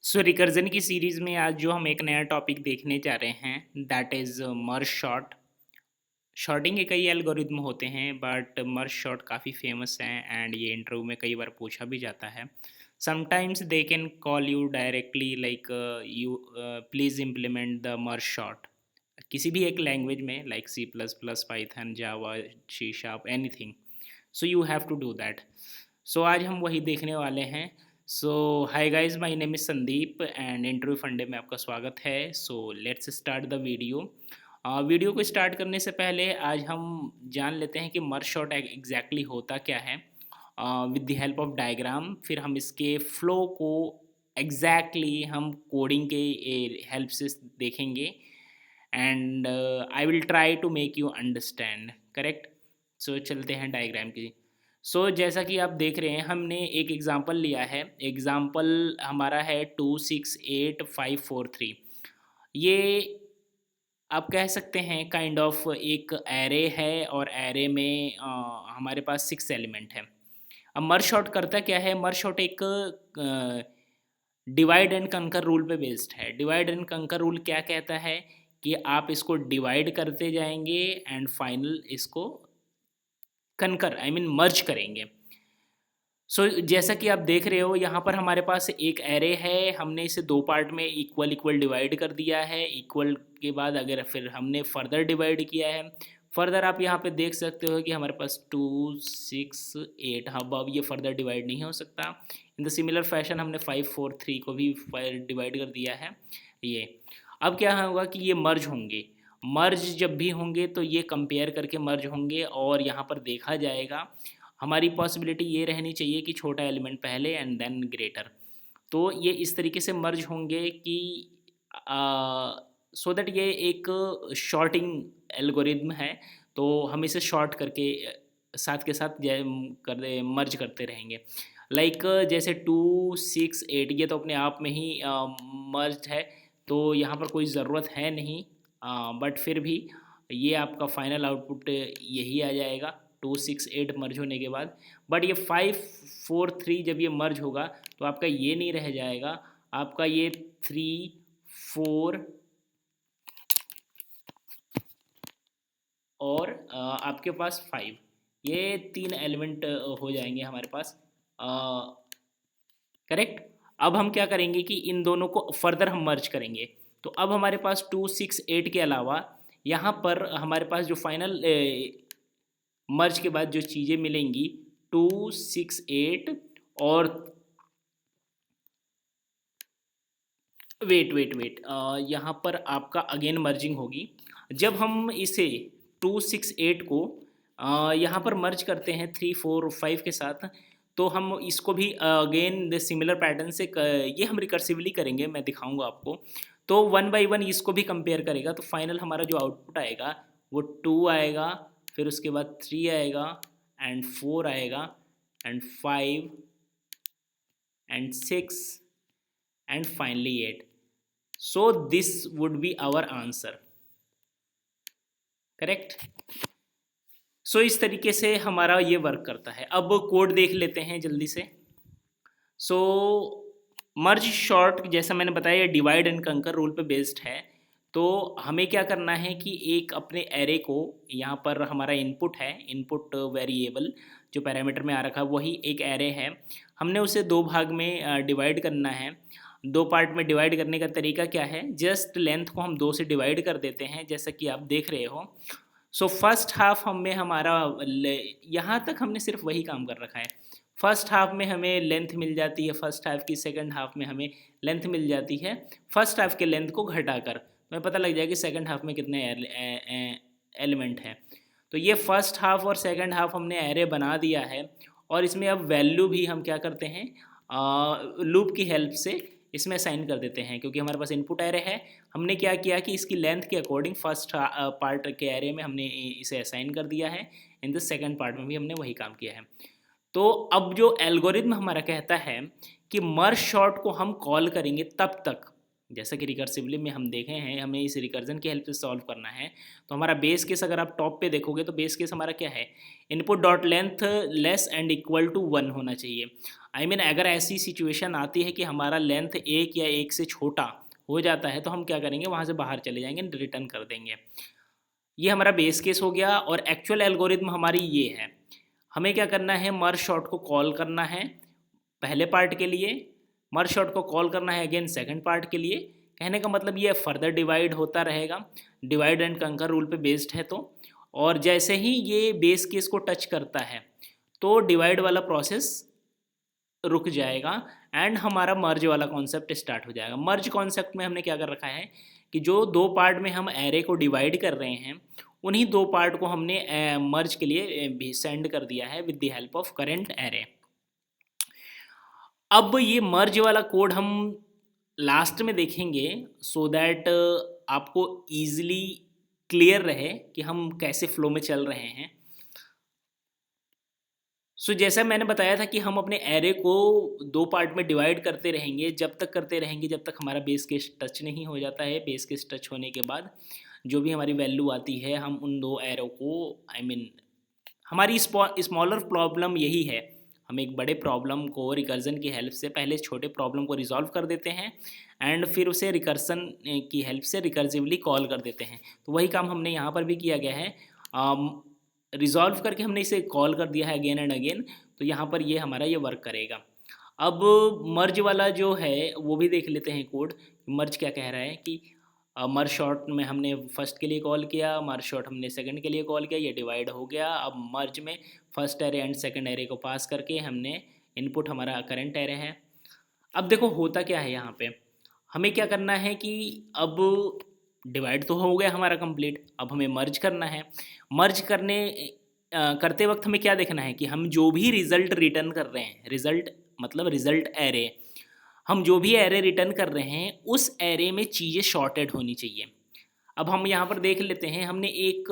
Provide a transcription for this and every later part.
सो recursion की series में आज जो हम एक नया टॉपिक देखने जा रहे हैं that is merge sort. Sorting के कई एल्गोरिदम होते हैं बट मर्ज शॉर्ट काफ़ी फेमस हैं एंड ये इंटरव्यू में कई बार पूछा भी जाता है। Sometimes they can call you directly like you please implement the merge sort किसी भी एक लैंग्वेज में like C plus plus python java C sharp anything. So you have to do that. So आज हम वही देखने वाले हैं। सो hi guys, my name is Sandeep and interview फंडे में आपका स्वागत है। So let's start the video. Video को स्टार्ट करने से पहले आज हम जान लेते हैं कि मर्ज शॉट एग्जैक्टली होता क्या है with the help of diagram. फिर हम इसके फ्लो को एग्जैक्टली हम कोडिंग के हेल्प से देखेंगे and I will try to make you understand correct. So चलते हैं डायग्राम की। सो जैसा कि आप देख रहे हैं हमने एक एग्ज़ाम्पल लिया है। एग्ज़ाम्पल हमारा है 268543। ये आप कह सकते हैं काइंड ऑफ एक एरे है और एरे में हमारे पास 6 एलिमेंट हैं। अब मर्ज शॉर्ट करता क्या है? मर्ज शॉर्ट एक डिवाइड एंड कंकर रूल पे बेस्ड है। डिवाइड एंड कंकर रूल क्या कहता है कि आप इसको डिवाइड करते जाएंगे एंड फाइनल इसको कंकर आई मीन मर्ज करेंगे। सो जैसा कि आप देख रहे हो यहाँ पर हमारे पास एक एरे है। हमने इसे दो पार्ट में इक्वल इक्वल डिवाइड कर दिया है। इक्वल के बाद अगर फिर हमने फर्दर डिवाइड किया है, फर्दर आप यहाँ पे देख सकते हो कि हमारे पास 2 6 8। हाँ, अब ये फर्दर डिवाइड नहीं हो सकता। इन द सिमिलर फैशन हमने 5 4 3 को भी डिवाइड कर दिया है। ये अब क्या होगा कि ये मर्ज होंगे। मर्ज जब भी होंगे तो ये कंपेयर करके मर्ज होंगे और यहाँ पर देखा जाएगा। हमारी पॉसिबिलिटी ये रहनी चाहिए कि छोटा एलिमेंट पहले एंड देन ग्रेटर। तो ये इस तरीके से मर्ज होंगे कि सो दैट ये एक शॉर्टिंग एल्गोरिदम है। तो हम इसे शॉर्ट करके साथ के साथ मर्ज करते रहेंगे। लाइक जैसे 2 6 8 ये तो अपने आप में ही मर्ज है, तो यहाँ पर कोई ज़रूरत है नहीं। बट फिर भी ये आपका फाइनल आउटपुट यही आ जाएगा 2 6 8 मर्ज होने के बाद। बट ये 5 4 3 जब ये मर्ज होगा तो आपका ये नहीं रह जाएगा, आपका ये 3 4 और आपके पास 5, ये 3 एलिमेंट हो जाएंगे हमारे पास। करेक्ट। अब हम क्या करेंगे कि इन दोनों को फर्दर हम मर्ज करेंगे। तो अब हमारे पास 2 6 8 के अलावा यहाँ पर हमारे पास जो फाइनल मर्ज के बाद जो चीज़ें मिलेंगी 2 6 8 और वेट वेट वेट यहाँ पर आपका अगेन मर्जिंग होगी। जब हम इसे 2 6 8 को यहाँ पर मर्ज करते हैं 3 4 5 के साथ, तो हम इसको भी अगेन द सिमिलर पैटर्न से ये हम रिकर्सिवली करेंगे, मैं दिखाऊंगा आपको। तो 1 बाई 1 इसको भी कंपेयर करेगा तो फाइनल हमारा जो आउटपुट आएगा वो 2 आएगा, फिर उसके बाद 3 आएगा एंड 4 आएगा and 5 and 6 and finally 8। So this would be our answer correct. So इस तरीके से हमारा ये वर्क करता है। अब कोड देख लेते हैं जल्दी से। सो मर्ज शॉर्ट जैसा मैंने बताया ये डिवाइड एंड कंकर रूल पे बेस्ड है। तो हमें क्या करना है कि एक अपने एरे को, यहाँ पर हमारा इनपुट है, इनपुट वेरिएबल जो पैरामीटर में आ रखा है वही एक एरे है। हमने उसे दो भाग में डिवाइड करना है। दो पार्ट में डिवाइड करने का तरीका क्या है, जस्ट लेंथ को हम 2 से डिवाइड कर देते हैं जैसा कि आप देख रहे हो। सो फर्स्ट हाफ हमें हमारा यहाँ तक हमने सिर्फ वही काम कर रखा है। फर्स्ट हाफ में हमें लेंथ मिल जाती है, फर्स्ट हाफ की सेकंड हाफ में हमें लेंथ मिल जाती है। फर्स्ट हाफ के लेंथ को घटाकर हमें पता लग जाएगा कि सेकंड हाफ में कितने एलिमेंट हैं। तो ये फर्स्ट हाफ और सेकंड हाफ हमने एरे बना दिया है और इसमें अब वैल्यू भी हम क्या करते हैं लूप की हेल्प से इसमें असाइन कर देते हैं। क्योंकि हमारे पास इनपुट एरे है, हमने क्या किया कि इसकी लेंथ के अकॉर्डिंग फर्स्ट पार्ट के एरे में हमने इसे असाइन कर दिया है। इन द सेकंड पार्ट में भी हमने वही काम किया है। तो अब जो एल्गोरिथम हमारा कहता है कि मर्ज शॉर्ट को हम कॉल करेंगे तब तक, जैसा कि रिकर्सिवली में हम देखे हैं, हमें इस रिकर्जन की हेल्प से सॉल्व करना है। तो हमारा बेस केस अगर आप टॉप पे देखोगे तो बेस केस हमारा क्या है, input dot length less and equal to 1 होना चाहिए। अगर ऐसी सिचुएशन आती है कि हमारा लेंथ 1 या 1 से छोटा हो जाता है तो हम क्या करेंगे, वहाँ से बाहर चले जाएंगे, रिटर्न कर देंगे। ये हमारा बेस केस हो गया। और एक्चुअल एल्गोरिथम हमारी ये है, हमें क्या करना है, मर्ज शॉर्ट को कॉल करना है पहले पार्ट के लिए, मर्ज शॉर्ट को कॉल करना है अगेन सेकंड पार्ट के लिए। कहने का मतलब ये फर्दर डिवाइड होता रहेगा, डिवाइड एंड कंकर रूल पे बेस्ड है तो। और जैसे ही ये बेस केस को टच करता है तो डिवाइड वाला प्रोसेस रुक जाएगा एंड हमारा मर्ज वाला कॉन्सेप्ट स्टार्ट हो जाएगा। मर्ज कॉन्सेप्ट में हमने क्या कर रखा है कि जो दो पार्ट में हम एरे को डिवाइड कर रहे हैं उन्हीं दो पार्ट को हमने मर्ज के लिए भी सेंड कर दिया है with the help of current array. अब ये मर्ज वाला कोड हम लास्ट में देखेंगे सो दैट आपको ईजिली क्लियर रहे कि हम कैसे फ्लो में चल रहे हैं। सो जैसा मैंने बताया था कि हम अपने एरे को दो पार्ट में डिवाइड करते रहेंगे, जब तक करते रहेंगे जब तक हमारा बेस केस टच नहीं हो जाता है। बेस केस टच होने के बाद जो भी हमारी वैल्यू आती है हम उन दो एरो को हमारी स्मॉलर प्रॉब्लम यही है, हम एक बड़े प्रॉब्लम को रिकर्जन की हेल्प से पहले छोटे प्रॉब्लम को रिजॉल्व कर देते हैं एंड फिर उसे रिकर्सन की हेल्प से रिकर्सिवली कॉल कर देते हैं। तो वही काम हमने यहाँ पर भी किया गया है, रिजॉल्व करके हमने इसे कॉल कर दिया है अगेन एंड अगेन। तो यहाँ पर ये हमारा ये वर्क करेगा। अब मर्ज वाला जो है वो भी देख लेते हैं कोड। मर्ज क्या कह रहा है कि मर्ज शॉर्ट में हमने फर्स्ट के लिए कॉल किया, मर्ज शॉर्ट हमने सेकंड के लिए कॉल किया, ये डिवाइड हो गया। अब मर्ज में first array and second array को पास करके हमने इनपुट हमारा करंट एरे है। अब देखो होता क्या है यहाँ पे, हमें क्या करना है कि अब डिवाइड तो हो गया हमारा कंप्लीट, अब हमें मर्ज करना है। मर्ज करते वक्त हमें क्या देखना है कि हम जो भी रिज़ल्ट रिटर्न कर रहे हैं, रिज़ल्ट मतलब रिज़ल्ट एरे, हम जो भी एरे रिटर्न कर रहे हैं उस एरे में चीज़ें शॉर्टेड होनी चाहिए। अब हम यहाँ पर देख लेते हैं, हमने एक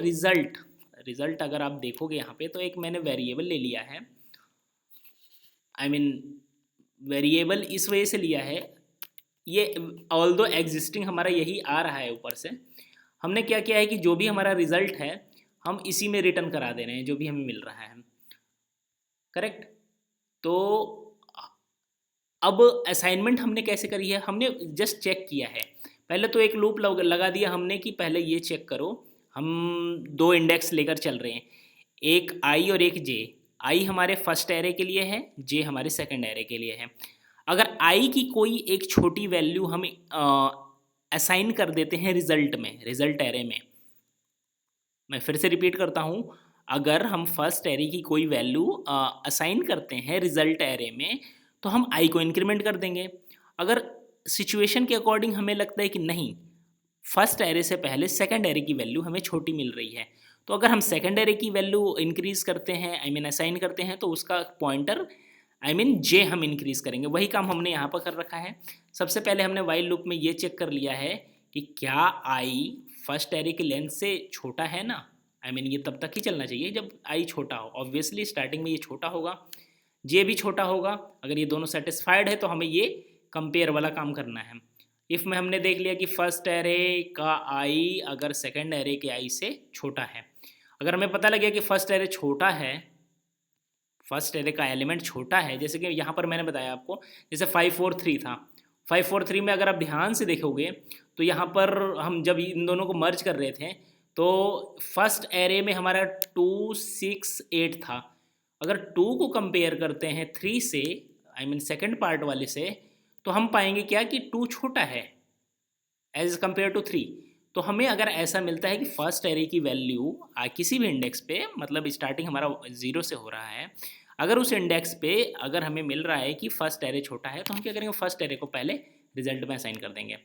रिज़ल्ट अगर आप देखोगे यहाँ पे तो एक मैंने वेरिएबल ले लिया है। वेरिएबल इस वजह से लिया है, ये ऑल्दो एग्जिस्टिंग हमारा यही आ रहा है ऊपर से। हमने क्या किया है कि जो भी हमारा रिजल्ट है हम इसी में रिटर्न करा दे रहे हैं जो भी हमें मिल रहा है, करेक्ट। तो अब असाइनमेंट हमने कैसे करी है, हमने जस्ट चेक किया है। पहले तो एक लूप लगा दिया हमने कि पहले ये चेक करो, हम दो इंडेक्स लेकर चल रहे हैं, एक आई और एक जे। आई हमारे फर्स्ट एरे के लिए है, जे हमारे सेकंड एरे के लिए है। अगर आई की कोई एक छोटी वैल्यू हम असाइन कर देते हैं रिजल्ट में, रिजल्ट एरे में, मैं फिर से रिपीट करता हूँ, अगर हम फर्स्ट एरे की कोई वैल्यू असाइन करते हैं रिजल्ट एरे में तो हम आई को इंक्रीमेंट कर देंगे। अगर सिचुएशन के अकॉर्डिंग हमें लगता है कि नहीं, फर्स्ट एरे से पहले सेकंड एरे की वैल्यू हमें छोटी मिल रही है, तो अगर हम सेकंड एरे की वैल्यू इंक्रीज करते हैं, असाइन करते हैं, तो उसका पॉइंटर जे हम इंक्रीज करेंगे। वही काम हमने यहाँ पर कर रखा है। सबसे पहले हमने वाइल लूप में ये चेक कर लिया है कि क्या आई फर्स्ट एरे की लेंथ से छोटा है ना। ये तब तक ही चलना चाहिए जब आई छोटा हो। ऑब्वियसली स्टार्टिंग में ये छोटा होगा, जे भी छोटा होगा। अगर ये दोनों सेटिस्फाइड है तो हमें ये कंपेयर वाला काम करना है। इफ़ में हमने देख लिया कि फर्स्ट एरे का आई अगर सेकंड एरे के आई से छोटा है, अगर हमें पता लगे कि फर्स्ट एरे छोटा है, फर्स्ट एरे का एलिमेंट छोटा है, जैसे कि यहाँ पर मैंने बताया आपको, जैसे 543 था, 543 में अगर आप ध्यान से देखोगे तो यहाँ पर हम जब इन दोनों को मर्ज कर रहे थे तो फर्स्ट एरे में हमारा 268 था। अगर 2 को कंपेयर करते हैं 3 से, सेकंड पार्ट वाले से, तो हम पाएंगे क्या कि 2 छोटा है एज कम्पेयर टू 3। तो हमें अगर ऐसा मिलता है कि फर्स्ट एरे की वैल्यू किसी भी इंडेक्स पे, मतलब स्टार्टिंग हमारा 0 से हो रहा है, अगर उस इंडेक्स पे अगर हमें मिल रहा है कि फर्स्ट एरे छोटा है तो हम क्या करेंगे, फर्स्ट एरे को पहले रिजल्ट में असाइन कर देंगे।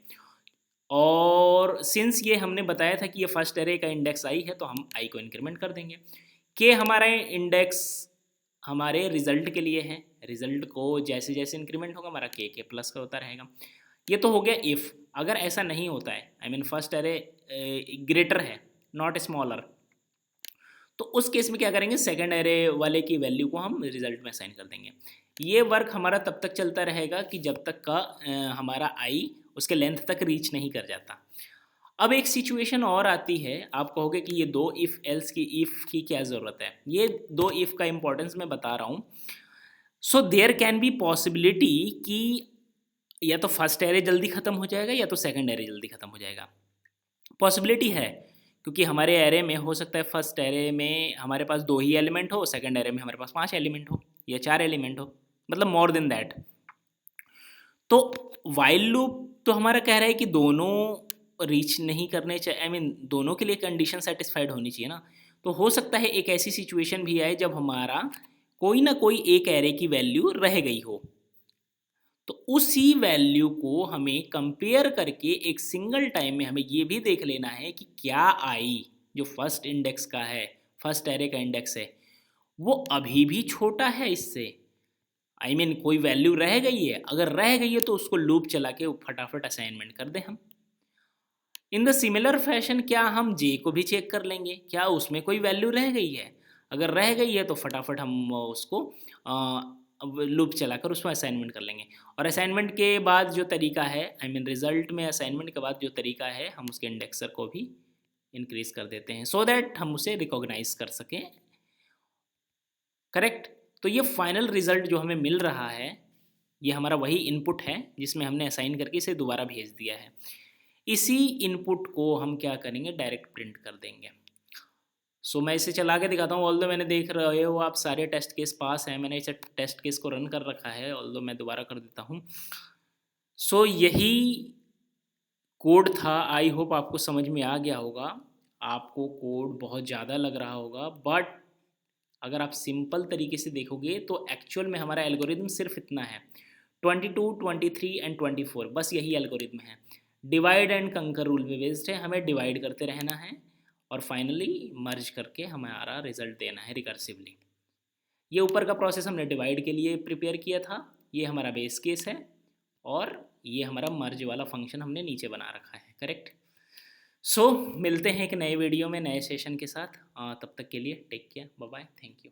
और सिंस ये हमने बताया था कि ये फर्स्ट एरे का इंडेक्स आई है तो हम आई को इंक्रीमेंट कर देंगे। के हमारा इंडेक्स हमारे रिजल्ट के लिए है, रिजल्ट को जैसे जैसे इंक्रीमेंट होगा हमारा के प्लस का होता रहेगा। ये तो हो गया इफ़। अगर ऐसा नहीं होता है, फर्स्ट एरे ग्रेटर है नॉट स्मॉलर, तो उस केस में क्या करेंगे, सेकंड एरे वाले की वैल्यू को हम रिजल्ट में असाइन कर देंगे। ये वर्क हमारा तब तक चलता रहेगा कि जब तक का हमारा आई उसके लेंथ तक रीच नहीं कर जाता। अब एक सिचुएशन और आती है, आप कहोगे कि ये दो इफ़ एल्स की इफ़ की क्या ज़रूरत है। ये दो इफ़ का इंपॉर्टेंस मैं बता रहा हूँ। So there can be possibility कि या तो फर्स्ट एरे जल्दी ख़त्म हो जाएगा या तो सेकंड एरे जल्दी ख़त्म हो जाएगा। पॉसिबिलिटी है, क्योंकि हमारे एरे में हो सकता है फर्स्ट एरे में हमारे पास 2 ही एलिमेंट हो, सेकंड एरे में हमारे पास 5 एलिमेंट हो या 4 एलिमेंट हो, मतलब मोर देन दैट। तो व्हाइल लूप तो हमारा कह रहा है कि दोनों रीच नहीं करने चाहिए, आई मीन दोनों के लिए कंडीशन सेटिस्फाइड होनी चाहिए ना। तो हो सकता है एक ऐसी सिचुएशन भी आए जब हमारा कोई ना कोई एक एरे की वैल्यू रह गई हो, तो उसी वैल्यू को हमें कंपेयर करके एक सिंगल टाइम में हमें ये भी देख लेना है कि क्या आई जो फर्स्ट इंडेक्स का है, फर्स्ट एरे का इंडेक्स है, वो अभी भी छोटा है इससे, आई मीन कोई वैल्यू रह गई है, अगर रह गई है तो उसको लूप चला के फटाफट असाइनमेंट कर दें हम। इन द सिमिलर फैशन क्या हम जे को भी चेक कर लेंगे, क्या उसमें कोई वैल्यू रह गई है, अगर रह गई है तो फटाफट हम उसको लूप चलाकर उसमें असाइनमेंट कर लेंगे। और असाइनमेंट के बाद जो तरीका है, आई मीन रिजल्ट में असाइनमेंट के बाद जो तरीका है, हम उसके इंडेक्सर को भी इंक्रीज कर देते हैं सो दैट हम उसे रिकॉग्नाइज कर सकें। करेक्ट। तो ये फाइनल रिजल्ट जो हमें मिल रहा है, ये हमारा वही इनपुट है जिसमें हमने असाइन करके इसे दोबारा भेज दिया है। इसी इनपुट को हम क्या करेंगे, डायरेक्ट प्रिंट कर देंगे। सो मैं इसे चला के दिखाता हूँ। ऑल्दो मैंने देख रहे हो आप सारे टेस्ट केस पास हैं, मैंने इसे टेस्ट केस को रन कर रखा है, ऑल्दो मैं दोबारा कर देता हूँ। सो यही कोड था। आई होप आपको समझ में आ गया होगा। आपको कोड बहुत ज़्यादा लग रहा होगा, बट अगर आप सिंपल तरीके से देखोगे तो एक्चुअल में हमारा एल्गोरिदम सिर्फ इतना है, 22, 23 एंड 24, बस यही एल्गोरिदम है। डिवाइड एंड कंकर रूल पे बेस्ड है, हमें डिवाइड करते रहना है और फाइनली मर्ज करके हमारा रिजल्ट देना है रिकर्सिवली। ये ऊपर का प्रोसेस हमने डिवाइड के लिए प्रिपेयर किया था, ये हमारा बेस केस है, और ये हमारा मर्ज वाला फंक्शन हमने नीचे बना रखा है। करेक्ट। सो मिलते हैं एक नए वीडियो में नए सेशन के साथ। तब तक के लिए take care, bye bye, thank you.